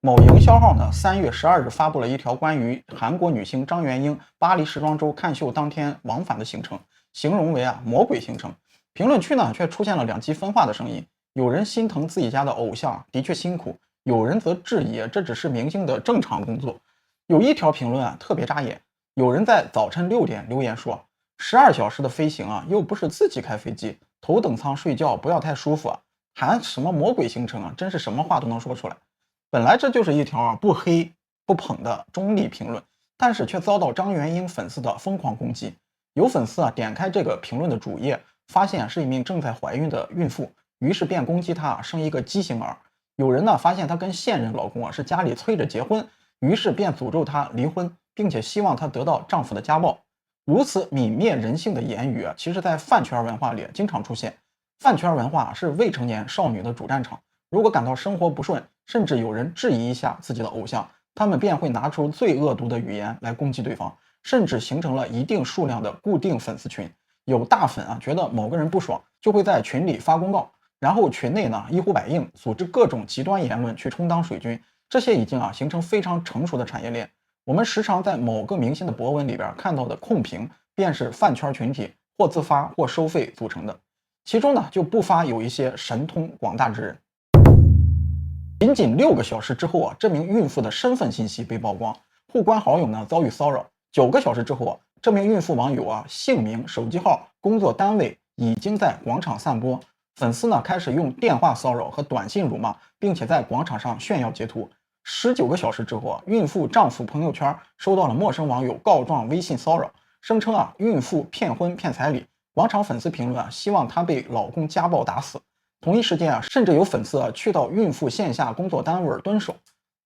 某营销号呢，3月12日发布了一条关于韩国女星张元英巴黎时装周看秀当天往返的行程，形容为魔鬼行程。评论区呢却出现了两极分化的声音，有人心疼自己家的偶像的确辛苦，有人则质疑这只是明星的正常工作。有一条评论特别扎眼，有人在早晨6点留言说，12小时的飞行又不是自己开飞机，头等舱睡觉不要太舒服还什么魔鬼行程真是什么话都能说出来。本来这就是一条不黑不捧的中立评论，但是却遭到张元英粉丝的疯狂攻击。有粉丝点开这个评论的主页，发现是一名正在怀孕的孕妇，于是便攻击她生一个畸形儿。有人发现她跟现任老公是家里催着结婚，于是便诅咒她离婚，并且希望她得到丈夫的家暴。如此泯灭人性的言语其实在饭圈文化里经常出现。饭圈文化是未成年少女的主战场，如果感到生活不顺，甚至有人质疑一下自己的偶像，他们便会拿出最恶毒的语言来攻击对方，甚至形成了一定数量的固定粉丝群。有大粉觉得某个人不爽，就会在群里发公告，然后群内一呼百应，组织各种极端言论去充当水军。这些已经形成非常成熟的产业链。我们时常在某个明星的博文里边看到的控评，便是饭圈群体或自发或收费组成的，其中就不乏有一些神通广大之人。仅仅6个小时之后这名孕妇的身份信息被曝光，互关好友遭遇骚扰。9个小时之后这名孕妇网友姓名、手机号、工作单位已经在广场散播，粉丝开始用电话骚扰和短信辱骂，并且在广场上炫耀截图。19个小时之后孕妇丈夫朋友圈收到了陌生网友告状微信骚扰，声称孕妇骗婚骗彩礼，广场粉丝评论希望她被老公家暴打死。同一时间甚至有粉丝去到孕妇线下工作单位蹲守。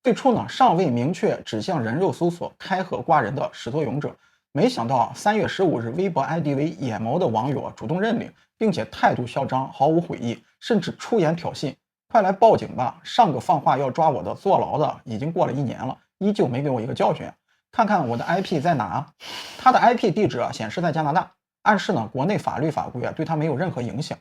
最初尚未明确指向人肉搜索开河挂人的始作俑者，没想到3月15日微博 ID 为眼毛的网友主动认领，并且态度嚣张，毫无悔意，甚至出言挑衅，快来报警吧，上个放话要抓我的坐牢的已经过了1年了，依旧没给我一个教训，看看我的 IP 在哪。他的 IP 地址显示在加拿大，暗示国内法律法规对他没有任何影响。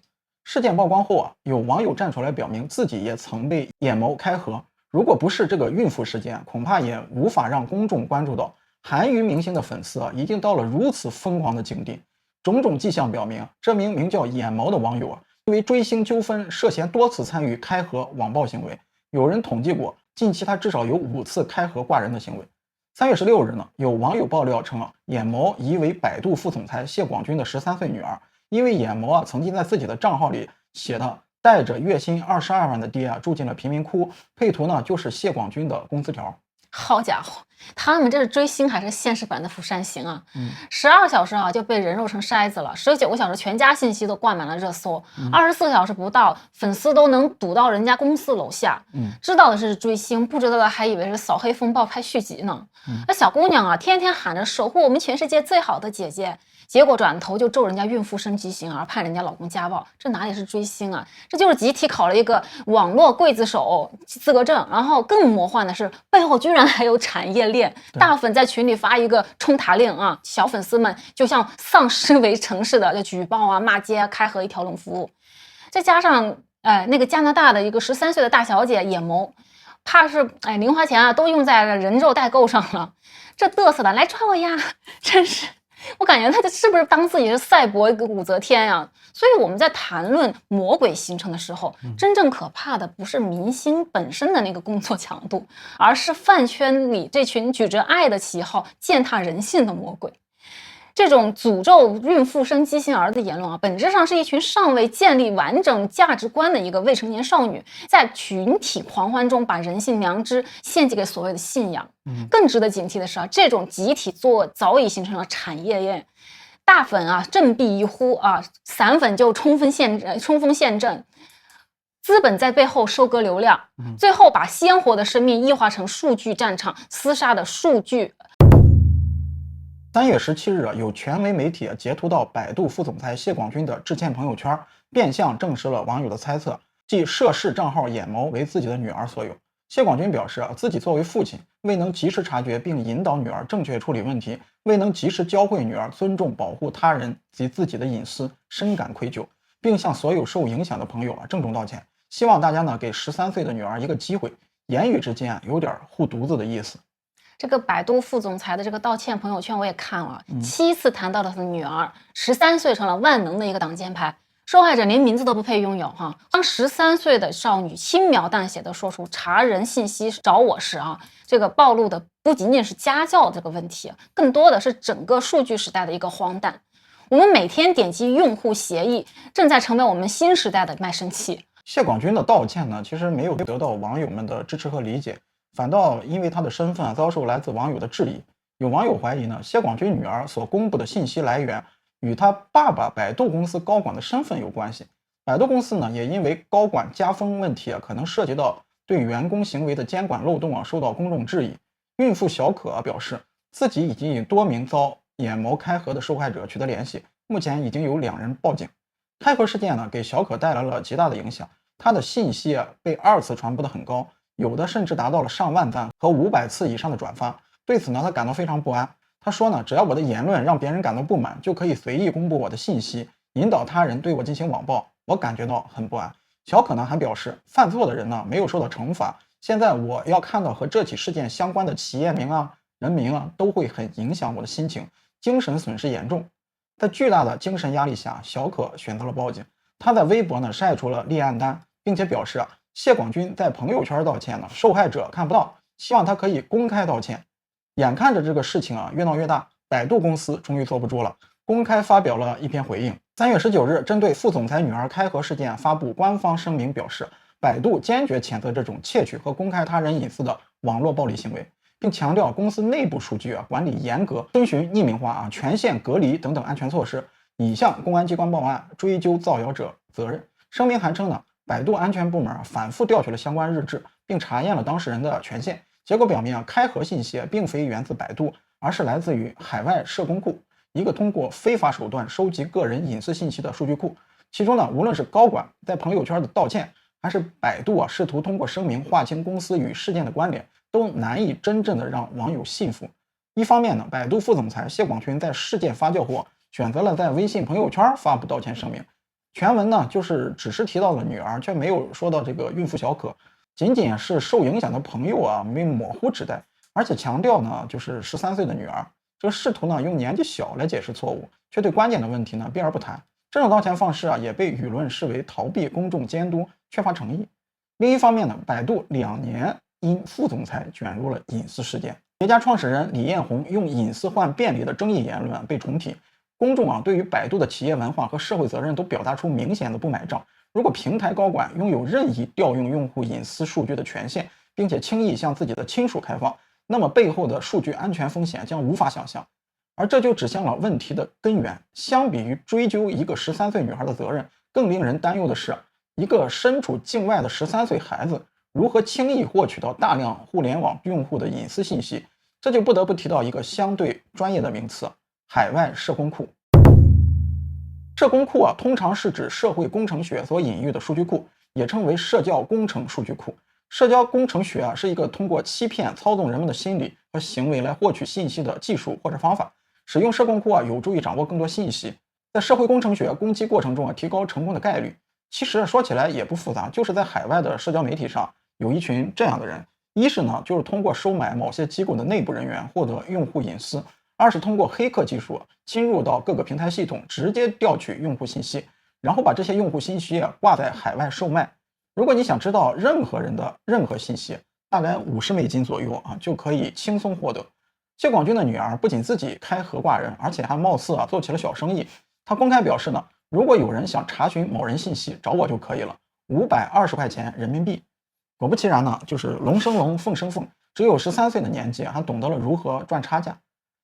事件曝光后有网友站出来表明自己也曾被眼谋开河。如果不是这个孕妇事件，恐怕也无法让公众关注到韩娱明星的粉丝已经到了如此疯狂的境地。种种迹象表明，这名名叫眼毛的网友因为追星纠纷涉嫌多次参与开河网暴行为。有人统计过，近期他至少有5次开河挂人的行为。3月16日有网友爆料称眼毛疑为百度副总裁谢广军的13岁女儿，因为眼毛曾经在自己的账号里写的带着月薪22万的爹住进了贫民窟，配图就是谢广军的工资条。好家伙，他们这是追星还是现实版的《釜山行》？12小时就被人肉成筛子了，19个小时全家信息都挂满了热搜，24个小时不到，粉丝都能堵到人家公司楼下。知道的是追星，不知道的还以为是扫黑风暴拍续集呢。那小姑娘天天喊着守护我们全世界最好的姐姐，结果转头就咒人家孕妇生畸形儿，判人家老公家暴，这哪里是追星这就是集体考了一个网络刽子手资格证。然后更魔幻的是，背后居然还有产业链，大粉在群里发一个冲塔令小粉丝们就像丧尸围城似的，就举报骂街开河一条龙服务。再加上那个加拿大的一个13岁的大小姐眼谋，怕是零花钱都用在人肉代购上了，这嘚瑟的来抓我呀，真是。我感觉他是不是当自己是赛博一个武则天呀？所以我们在谈论魔鬼行程的时候，真正可怕的不是明星本身的那个工作强度，而是饭圈里这群举着爱的旗号践踏人性的魔鬼。这种诅咒孕妇生畸形儿的言论本质上是一群尚未建立完整价值观的一个未成年少女，在群体狂欢中把人性良知献祭给所谓的信仰。更值得警惕的是这种集体作恶早已形成了产业链，大粉振臂一呼散粉就冲锋陷阵，资本在背后收割流量，最后把鲜活的生命异化成数据战场厮杀的数据。3月17日有权威媒体截图到百度副总裁谢广军的致歉朋友圈，变相证实了网友的猜测，即涉事账号眼毛为自己的女儿所有。谢广军表示自己作为父亲，未能及时察觉并引导女儿正确处理问题，未能及时教会女儿尊重保护他人及自己的隐私，深感愧疚，并向所有受影响的朋友郑重道歉。希望大家给13岁的女儿一个机会，言语之间有点护犊子的意思。这个百度副总裁的这个道歉朋友圈我也看了，7次谈到了他的女儿，13岁成了万能的一个挡箭牌，受害者连名字都不配拥有哈。当13岁的少女轻描淡写的说出查人信息找我时这个暴露的不仅仅是家教这个问题，更多的是整个数据时代的一个荒诞。我们每天点击用户协议，正在成为我们新时代的卖身契。谢广军的道歉呢，其实没有得到网友们的支持和理解，反倒因为他的身份遭受来自网友的质疑。有网友怀疑呢，谢广军女儿所公布的信息来源与他爸爸百度公司高管的身份有关系。百度公司呢，也因为高管加封问题可能涉及到对员工行为的监管漏洞受到公众质疑。孕妇小可表示，自己已经与多名遭眼毛开合的受害者取得联系，目前已经有2人报警。开合事件呢，给小可带来了极大的影响，他的信息被2次传播的很高，有的甚至达到了上万赞和500次以上的转发。对此呢，他感到非常不安。他说呢，只要我的言论让别人感到不满，就可以随意公布我的信息，引导他人对我进行网暴，我感觉到很不安。小可呢还表示，犯错的人呢没有受到惩罚，现在我要看到和这起事件相关的企业名人名都会很影响我的心情，精神损失严重。在巨大的精神压力下，小可选择了报警。他在微博呢晒出了立案单，并且表示谢广军在朋友圈道歉呢，受害者看不到，希望他可以公开道歉。眼看着这个事情越闹越大，百度公司终于坐不住了，公开发表了一篇回应。3月19日，针对副总裁女儿开合事件发布官方声明，表示百度坚决谴责这种窃取和公开他人隐私的网络暴力行为，并强调公司内部数据管理严格，遵循匿名化权限隔离等等安全措施，已向公安机关报案，追究造谣者责任。声明还称呢，百度安全部门反复调取了相关日志，并查验了当事人的权限，结果表明开合信息并非源自百度，而是来自于海外社工库，一个通过非法手段收集个人隐私信息的数据库。其中呢，无论是高管在朋友圈的道歉，还是百度试图通过声明划清公司与事件的关联，都难以真正的让网友信服。一方面呢，百度副总裁谢广军在事件发酵后选择了在微信朋友圈发布道歉声明，全文呢只是提到了女儿，却没有说到这个孕妇小可，仅仅是受影响的朋友没模糊指代，而且强调呢就是13岁的女儿，这个试图呢用年纪小来解释错误，却对关键的问题呢避而不谈。这种道歉方式也被舆论视为逃避公众监督，缺乏诚意。另一方面呢，百度2年因副总裁卷入了隐私事件，别家创始人李彦宏用隐私换便利的争议言论被重提，公众对于百度的企业文化和社会责任都表达出明显的不买账。如果平台高管拥有任意调用用户隐私数据的权限，并且轻易向自己的亲属开放，那么背后的数据安全风险将无法想象。而这就指向了问题的根源。相比于追究一个13岁女孩的责任，更令人担忧的是，一个身处境外的13岁孩子如何轻易获取到大量互联网用户的隐私信息。这就不得不提到一个相对专业的名词，海外社工库。社工库通常是指社会工程学所隐喻的数据库，也称为社交工程数据库。社交工程学是一个通过欺骗操纵人们的心理和行为来获取信息的技术或者方法。使用社工库有助于掌握更多信息，在社会工程学攻击过程中提高成功的概率。其实说起来也不复杂，就是在海外的社交媒体上有一群这样的人，一是呢就是通过收买某些机构的内部人员获得用户隐私，二是通过黑客技术侵入到各个平台系统，直接调取用户信息，然后把这些用户信息挂在海外售卖。如果你想知道任何人的任何信息，大概$50左右就可以轻松获得。谢广军的女儿不仅自己开合挂人，而且还貌似做起了小生意。她公开表示呢，如果有人想查询某人信息，找我就可以了，520块钱人民币。果不其然呢，就是龙生龙，凤生凤，只有13岁的年纪，还懂得了如何赚差价。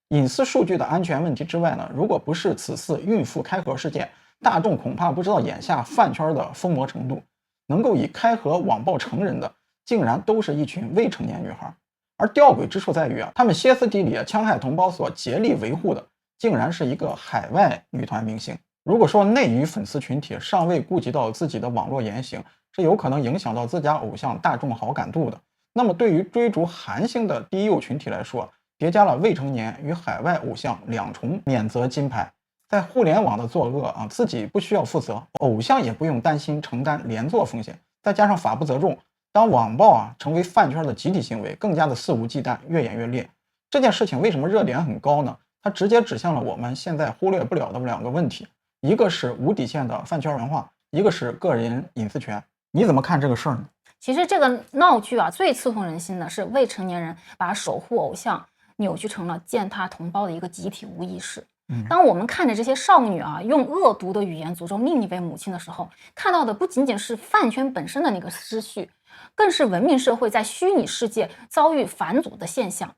隐私数据的安全问题之外呢，如果不是此次孕妇开合事件，大众恐怕不知道眼下饭圈的疯魔程度。能够以开合网暴成人的，竟然都是一群未成年女孩。而吊诡之处在于他们歇斯底里戕害同胞所竭力维护的，竟然是一个海外女团明星。如果说内娱粉丝群体尚未顾及到自己的网络言行，是有可能影响到自家偶像大众好感度的，那么对于追逐韩星的低幼群体来说，叠加了未成年与海外偶像2重免责金牌。在互联网的作恶自己不需要负责，偶像也不用担心承担连坐风险，再加上法不责众，当网暴成为饭圈的集体行为，更加的肆无忌惮，越演越烈。这件事情为什么热点很高呢？它直接指向了我们现在忽略不了的2个问题，一个是无底线的饭圈文化，一个是个人隐私权。你怎么看这个事儿呢？其实这个闹剧最刺痛人心的是未成年人把守护偶像扭曲成了践踏同胞的一个集体无意识。当我们看着这些少女用恶毒的语言诅咒另一位母亲的时候，看到的不仅仅是饭圈本身的那个失序，更是文明社会在虚拟世界遭遇反祖的现象。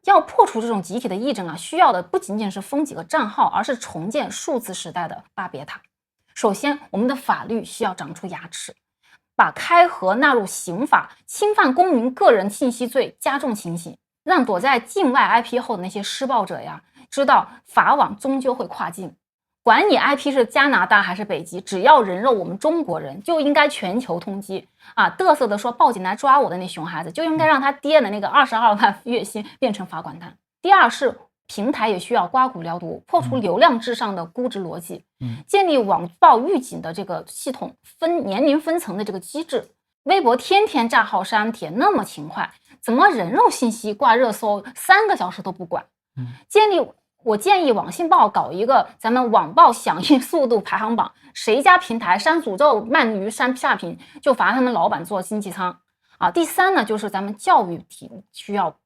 要破除这种集体的癔症需要的不仅仅是封几个账号，而是重建数字时代的巴别塔。首先，我们的法律需要长出牙齿，把开盒纳入刑法，侵犯公民个人信息罪加重情形，让躲在境外 IP 后的那些施暴者知道法网终究会跨境。管你 IP 是加拿大还是北极，只要人肉我们中国人，就应该全球通缉嘚瑟的说报警来抓我的那熊孩子，就应该让他爹的那个22万月薪变成罚款单。第二是平台也需要刮骨疗毒，破除流量至上的估值逻辑，建立网暴预警的这个系统，年龄分层的这个机制。微博天天炸号删帖那么勤快，怎么人肉信息挂热搜3个小时都不管？我建议网信报搞一个咱们网暴响应速度排行榜，谁家平台删诅咒鳗鱼删差评，就罚他们老板做经济舱第三呢，就是咱们教育体需要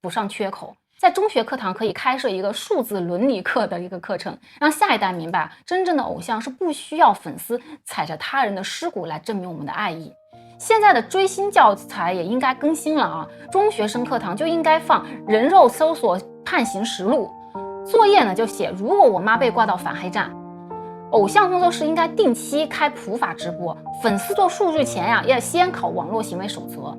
补上缺口，在中学课堂可以开设一个数字伦理课的一个课程，让下一代明白真正的偶像是不需要粉丝踩着他人的尸骨来证明我们的爱意。现在的追星教材也应该更新了中学生课堂就应该放人肉搜索判刑实录，作业呢就写如果我妈被挂到反黑站。偶像工作室应该定期开普法直播，粉丝做数据前也先考网络行为守则。